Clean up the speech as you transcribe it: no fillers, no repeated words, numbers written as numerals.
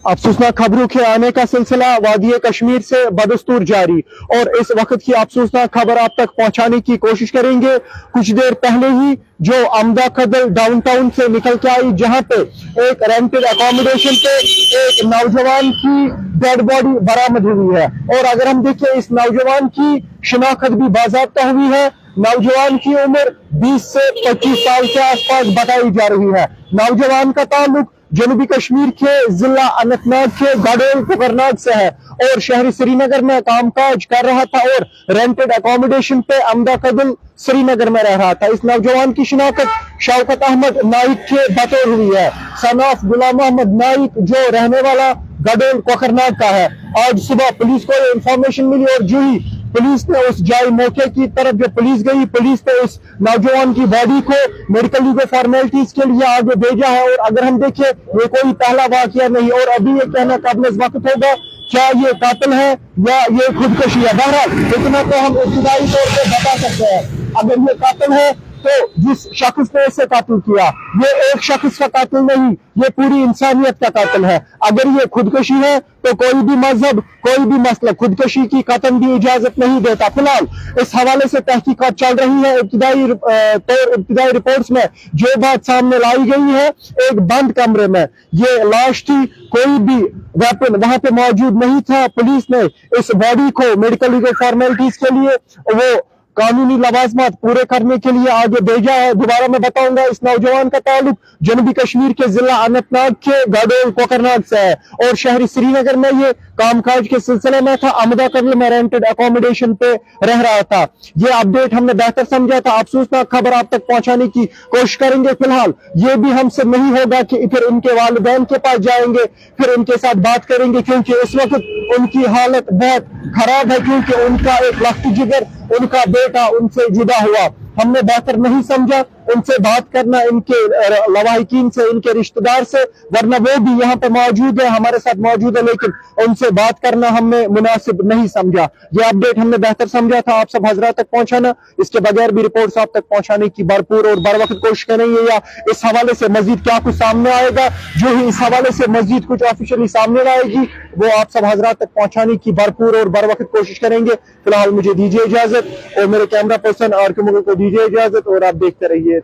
अफसोसनाक खबरों के आने का सिलसिला वादी कश्मीर से बदस्तूर जारी, और इस वक्त की अफसोसनाक खबर आप तक पहुंचाने की कोशिश करेंगे। कुछ देर पहले ही जो अमदा कदल डाउनटाउन से निकल के आई, जहां पे एक रेंटेड अकोमोडेशन पे एक नौजवान की डेड बॉडी बरामद हुई है, और अगर हम देखें इस नौजवान की शिनाख्त भी बाज़ाब्ता हुई है। नौजवान की उम्र 20 से 25 साल के आसपास बताई जा रही है। नौजवान का ताल्लुक जनूबी कश्मीर के जिला अनंतनाग के गाडोल कोकरनाग से है, और शहरी श्रीनगर में कामकाज कर रहा था और रेंटेड अकोमोडेशन पे अमदा कदल श्रीनगर में रह रहा था। इस नौजवान की शिनाख्त शौकत अहमद नाइक के बतौर हुई है, सन ऑफ गुलाम अहमद नाइक, जो रहने वाला गाडोल कोकरनाग का है। आज सुबह पुलिस को इंफॉर्मेशन मिली, और जो ही पुलिस ने उस जाए मौके की तरफ जो पुलिस गई, पुलिस ने उस नौजवान की बॉडी को मेडिकल लीगल फॉर्मेलिटीज के लिए आगे भेजा है। और अगर हम देखें, ये कोई पहला वाकया नहीं, और अभी ये कहना काबिल वक्त होगा क्या ये कातिल है या ये खुदकशी है। बहरहाल इतना तो हम इब्तिदाई तौर पर बता सकते हैं, अगर ये कातिल है तो जिस शख्स ने इसे कातिल किया, ये एक शख्स का कातिल नहीं, ये पूरी इंसानियत का कातिल है। अगर ये खुदकशी है तो कोई भी मजहब, कोई भी मसला खुदकशी की कतन भी इजाजत नहीं देता। फिलहाल इस हवाले से तहकीकात चल रही है। इब्तिदाई रिपोर्ट्स में जो बात सामने लाई गई है, एक बंद कमरे में ये लाश थी, कोई भी वेपन वहां पे मौजूद नहीं था। पुलिस ने इस बॉडी को मेडिकल लीगल फॉर्मेलिटीज के लिए वो कानूनी लवाजमात पूरे करने के लिए आगे भेजा है। दोबारा मैं बताऊंगा, इस नौजवान का ताल्लुक जनूबी कश्मीर के जिला अनंतनाग के गाडोल कोकरनाग से है, और शहरी श्रीनगर में ये कामकाज के सिलसिले में था। अमदा कदल में रेंटेड अकोमोडेशन पे रह रहा था। ये अपडेट हमने बेहतर समझा था, अफसोसनाक खबर आप तक पहुंचाने की कोशिश करेंगे। फिलहाल ये भी हमसे नहीं होगा कि फिर उनके वालिदैन के पास जाएंगे, फिर उनके साथ बात करेंगे, क्योंकि इस वक्त उनकी हालत बहुत खराब है, क्योंकि उनका एक लख्त जिगर, उनका बेटा उनसे जुदा हुआ। हमने बेहतर नहीं समझा उनसे बात करना, इनके लवाहिकीन से, इनके रिश्तेदार से, वरना वो भी यहाँ पे मौजूद है, हमारे साथ मौजूद है, लेकिन उनसे बात करना हमने मुनासिब नहीं समझा। ये अपडेट हमने बेहतर समझा था आप सब हजरात तक पहुंचाना। इसके बगैर भी रिपोर्ट्स आप तक पहुंचाने की भरपूर और बर वक्त कोशिश करेंगे, या इस हवाले से मजीद क्या कुछ सामने आएगा, जो ही इस हवाले से मजीद कुछ ऑफिशियली सामने आएगी, वो आप सब हजरात तक पहुंचाने की भरपूर और बर वक्त कोशिश करेंगे। फिलहाल मुझे दीजिए इजाजत, और मेरे कैमरा पर्सन आर के मुगल को दीजिए इजाजत, और आप देखते रहिए।